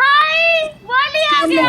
हाय वाली आ गया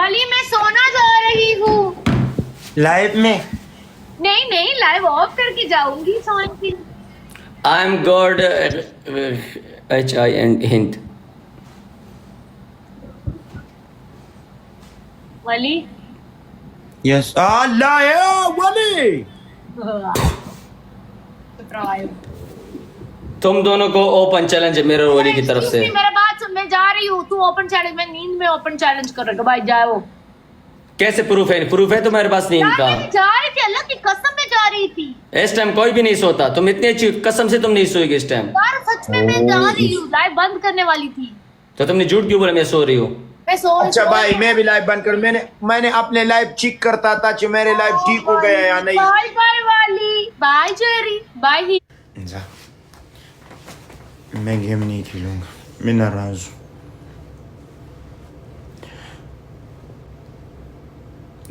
वाली मैं सोना जा रही हूँ लाइव में नहीं नहीं लाइव ऑफ करके जाऊंगी सोने के लिए I am God HI and hint वाली यस अल्लाह या वली तुम दोनों को ओपन चैलेंज है मेरे और वली की तरफ से मेरा बात सुन मैं जा रही हूँ तू ओपन चैलेंज मैं नींद में ओपन चैलेंज कर रहा भाई जाओ कैसे प्रूफ है तुम्हारे पास नींद का मैं जा रही थी अल्लाह की कसम मैं जा रही थी इस टाइम कोई भी नहीं सोता तुम इतनी अच्छी कसम से तुम नहीं सोएगी इस टाइम यार सच में मैं जा रही हूँ लाइव बंद करने वाली थी तो तुमने झूठ क्यों बोला मैं सो रही हूँ मैं सो अच्छा भाई मैं भी लाइव बंद कर मैंने अपने लाइव चेक करता था कि मेरे लाइव ठीक हो गया या नहीं बाय बाय वाली बाय जेरी बाय ही मैं गेम नहीं खेलूंगा मैं नाराज हूँ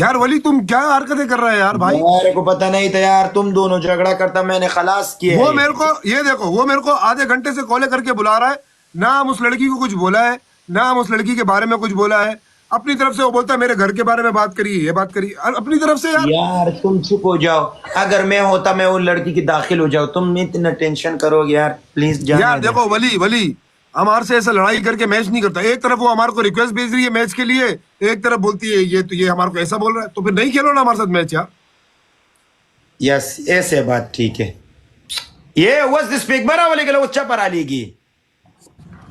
यार वली तुम क्या हरकतें कर रहे हैं यार भाई मेरे को पता नहीं था यार तुम दोनों झगड़ा करता मैंने खलास किया वो मेरे को ये देखो वो मेरे को आधे घंटे से कॉल करके बुला रहा है ना हम उस लड़की को कुछ बोला है ना हम उस लड़की के बारे में कुछ बोला है अपनी तरफ से वो बोलता है मेरे घर के बारे में बात करिए ये बात करिए अपनी तरफ से यार तुम चुप हो जाओ अगर मैं होता मैं वो लड़की की दाखिल हो जाओ तुम इतना टेंशन करोगे यार प्लीज यार देखो वली हमारे से ऐसा लड़ाई करके मैच नहीं करता एक तरफ वो हमारे को रिक्वेस्ट भेज रही है मैच के लिए एक तरफ बोलती है ये हमारे को ऐसा बोल रहा है तो फिर नहीं खेलो ना हमारे साथ मैच यार यस ऐसे बात ठीक है ये वस स्पीक बना वाले के लिए उच्चा पर आ लेगी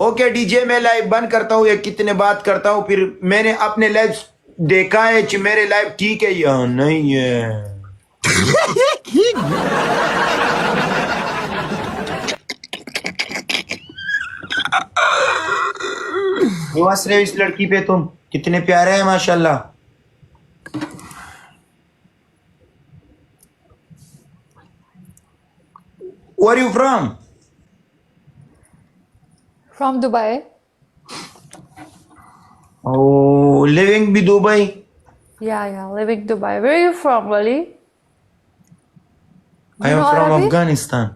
ओके डीजे मैं लाइव बंद करता हूँ या कितने बात करता हूँ फिर मैंने अपने लाइव देखा है कि मेरे लाइव ठीक है या नहीं है हंस रहे हो इस लड़की पे तुम कितने प्यारे हैं माशाल्लाह Where are you from? From Dubai. Oh, living in Dubai. Yeah, living Dubai. Where are you from, Wali? I am from Afghanistan.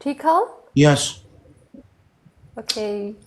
ठीक हाल? Yes. Okay.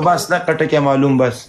बस ना कट क्या मालूम बस.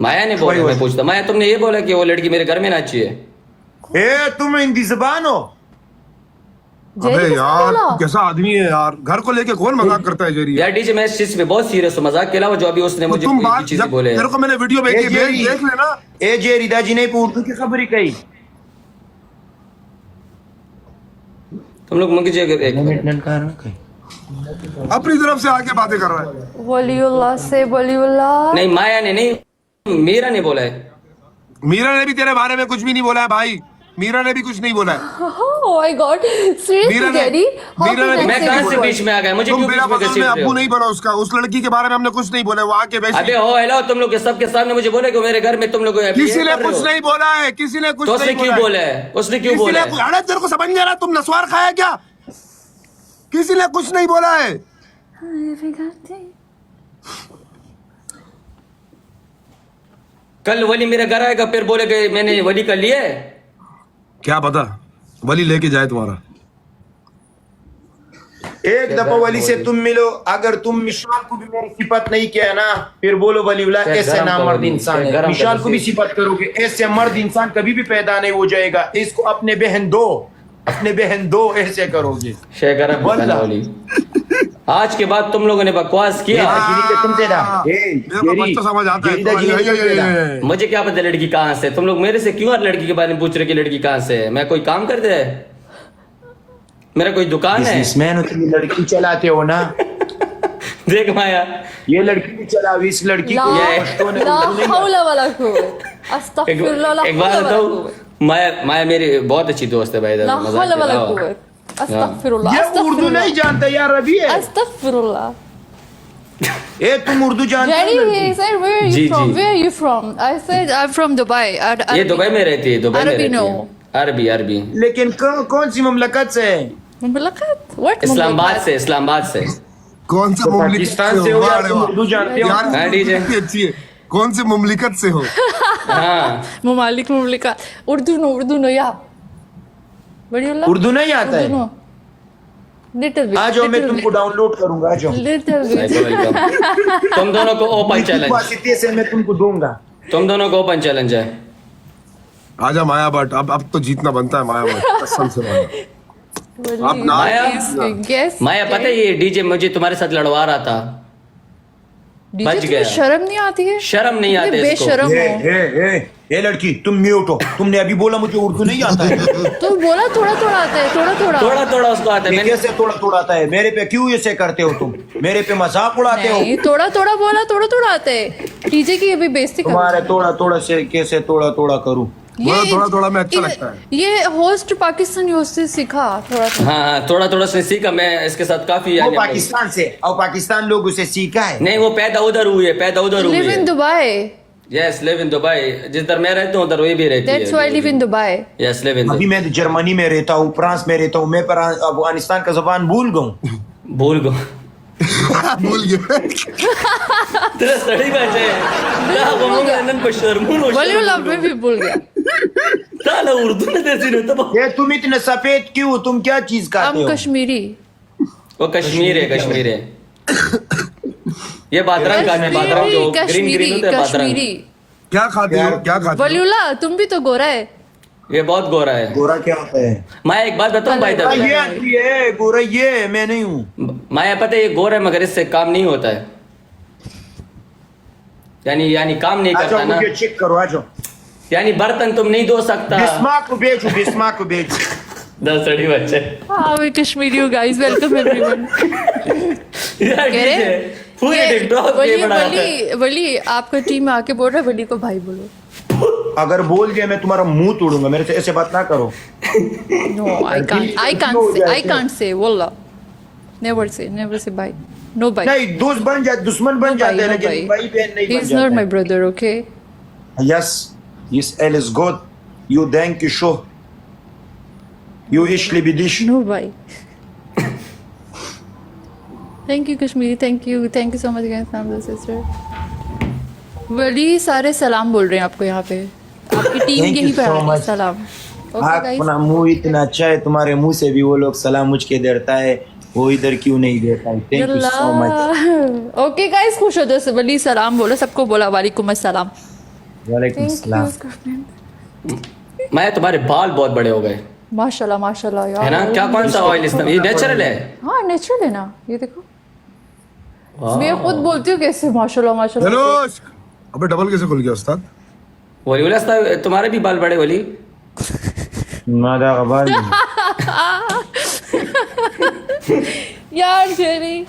माया ने बोला मैं पूछता माया तुमने ये बोला कि वो लड़की मेरे घर में ना चाहिए ए तुम हिंदी जबान हो अबे यार कैसा आदमी है यार घर को लेके कौन मजाक करता है जेरी यार डीजे मैं इस चीज पे बहुत सीरियस हूँ मजाक के अलावा जो अभी उसने मुझे तुम बात चीजें बोले मेरे को मैंने वीडियो भेजी देख लेना ए जेरी दाजी नहीं पूछती की खबर ही कही तुम लोग मुझे अपनी तरफ से आके बातें कर रहा है वलीउल्लाह से वलीउल्लाह नहीं माया ने नहीं मीरा ने बोला है मीरा ने भी तेरे बारे में कुछ भी नहीं बोला है भाई मीरा ने भी कुछ नहीं बोला है Oh my God! Seriously, Daddy? मैं कहां से बीच में आ गया मुझे क्यों बीच में घसीट रहे हो अब्बू नहीं बना उसका उस लड़की के बारे में हमने कुछ नहीं बोला वो आके वैसे अबे हो हेलो तुम लोग के सबके सामने मुझे बोले कि मेरे घर में तुम लोग किसी ने कुछ नहीं बोला है किसी ने कुछ तो उसने क्यों बोला है उसने क्यों बोला है अरे तेरे को समझ नहीं आ रहा तुम नस्वार खाया क्या किसी ने कुछ नहीं बोला है कल वली मेरे घर आएगा फिर बोले कि मैंने वली कर लिया है क्या पता वली लेके जाए तुम्हारा एक दफा वली से तुम मिलो अगर तुम मिशाल को भी मेरी सिफत नहीं किया ना फिर बोलो वलीउल्लाह ऐसे ना मर्द इंसान है मिशाल को भी सिफत करोगे ऐसे मर्द इंसान कभी भी पैदा नहीं हो जाएगा इसको अपने बहन दो ऐसे करोगे शेखर आज के बाद तुम लोगों ने बकवास किया। गिरी के तुमसे ना मेरे को बच्चा समझ आता है जेरी दा गिरी के तुमसे ना। मुझे क्या पता लड़की कहाँ से, तुम लोग मेरे से क्यों हर लड़की के बारे में पूछ रहे कि लड़की कहाँ से है? मैं कोई काम करते है? मेरा कोई दुकान है? बिजनेसमैन हो तुम, लड़की चलाते हो ना। देख माया, ये लड़की भी चला हुई, इस लड़की ला को ये- पश्तो ने ला उर्दू नहीं हौला वला कुव्वत अस्तगफिरुल्लाह ला एक बात हौला वला बताओ, कुव्वत माया मेरी बहुत अच्छी दोस्त है भाई। ला मजाक हौला कर वला रहा हूँ। कुव्वत अस्तगफिरुल्लाह ये उर्दू नहीं जानता यार अभी है। अस्तगफिरुल्लाह ए तुम उर्दू जानते Jenny, हो he said, where are you जी, from? जी। Where are you from? I said, I'm from Dubai. ये दुबई में रहती है, दुबई में अरबी रहती नो। है। अरबी अरबी लेकिन कौन सी ममलकत से है? मुमलकत? What इस्लामाबाद मुमलकत? से, इस्लामाबाद से। कौन से तो मुमलिकत पाकिस्तान से हो वाह या रे तुम वाह। उर्दू जानते हो? यार हाँ, इसकी डीजे। कितनी अच्छी है। कौन से मुमलिकत से हो? हाँ मुमालिक मुमलिकत उर्दू नो या बड़ीउल्लाह उर्दू नहीं आता है? उर्दू नो लिटिल बिट आ जाओ, मैं तुमको डाउनलोड करूंगा, आ जाओ। Little bit welcome. तुम दोनों को ओपन चैलेंज, वासिते से मैं तुमको दूंगा। तुम दोनों को ओपन चैलेंज है। आजा माया भट्ट, अब तो जीतना बनता है माया भट्ट, कसम से माया। आप ना- माया- गेस माया पता है ये डीजे मुझे तुम्हारे साथ लड़वा रहा था, बच डीजे गया। शर्म नहीं आती है शर्म नहीं आती इतने इसको। बेशर्म ए, हो ए, ए, ए लड़की तुम म्यूट हो, तुमने अभी बोला मुझे उर्दू नहीं आता है। तो बोला थोड़ा थोड़ा आता है थोड़ा थोड़ा थोड़ा उसको आता है। ये मैंने कैसे थोड़ा थोड़ा आता है? मेरे पे क्यों ऐसे करते हो तुम? मेरे पे मजाक उड़ाते हो? नहीं थोड़ा थोड़ा बोला थोड़ा थोड़ा आता है डीजे की अभी बेइज्जती कर तुम्हारे थोड़ा थोड़ा से कैसे थोड़ा थोड़ा करूं? बोला थोड़ा में अच्छा लगता है। ये होस्ट पाकिस्तानी होस्ट से सीखा थोड़ा थोड़ा हाँ हाँ थोड़ा थोड़ा उसने सीखा। मैं इसके साथ काफी वो यानी पाकिस्तान से, और पाकिस्तान लोग उसे सीखा है। नहीं, वो पैदा उधर हुई है, पैदा उधर हुई लिव इन है। Dubai yes, live in Dubai. जिधर मैं रहता हूँ उधर वही भी रहती है। That's why live in Dubai yes, live in अभी मैं जर्मनी में रहता हूँ, फ्रांस में रहता हूँ, मैं अफगानिस्तान का जुबान भूल गया। भूल गो भूल गया। तेरा सड़ी बचे ना वो मुंह नन पर शर्मून हो बोलियो लव में भी भूल गया ताला उर्दू में देसी नहीं तो ये तुम इतने सफेद क्यों? तुम क्या चीज खाते हम हो? कश्मीरी वो कश्मीर है, कश्मीर है। ये बादरंग का है, बादरंग जो ग्रीन कश्मीरी ग्रीन होते हैं बादरंग। कश्मीरी क्या खाते हो? क्या खाते हो? बोलियोला तुम भी तो गोरा है ये बहुत गोरा है। गोरा क्या होता है? माया एक बात बताऊं भाई हाँ, दबे, ये आदमी है गोरा, ये मैं नहीं हूँ। माया पता है ये गोरा है मगर इससे काम नहीं होता है। यानी काम नहीं आ करता जाओ, ना। मुझे चेक करो, आ जाओ। यानी बर्तन तुम नहीं धो सकता। बिस्मा को बेचो, बिस्मा को बेचो। 10 सड़ी बच्चे हाँ मैं कश्मीरी हूँ गाइस वेलकम एवरीवन यार कह रहे डीजे पूरे टिकटॉक पे बड़ा आता है। वली आपका टीम में आके बोल रहा है वली को भाई बोलो अगर बोल दिया मैं तुम्हारा मुंह तोड़ूंगा, मेरे से ऐसे बात ना करो। नो आई कांट से वल्ला नेवर से भाई नो भाई नहीं, दोस्त बन जाते, दुश्मन बन जाते हैं, लेकिन भाई बहन नहीं ही बन इज नॉट माय जाते। Brother okay Yes, yes, alles gut. You denke schon. You ich liebe dich. No भाई thank you Kashmiri thank you so much guys family sister वली सारे सलाम बोल रहे हैं आपको यहाँ पे आपकी टीम Thank you यहीं पे so आ रही है much. सलाम ओके गाइस अपना मुंह इतना अच्छा है, तुम्हारे मुंह से भी वो लोग सलाम मुझ के देता है, वो इधर क्यों नहीं देता है? Thank you so much. Okay guys खुश हो जाओ वली सलाम बोलो सबको बोला वालेकुम अस्सलाम वालेकुम थैंक सलाम। यू माया तुम्हारे बाल बहुत बड़े हो गए माशाल्लाह यार है ना। क्या कौन सा ऑयल इस्तेमाल, ये नेचुरल है? हाँ नेचुरल है ना ये देखो मैं खुद बोलती हूँ कैसे माशाल्लाह हेलो। अबे डबल कैसे खुल गया उस्ताद? वली बोला तुम्हारे भी बाल बड़े वली। मादा गबाल। यार जेरी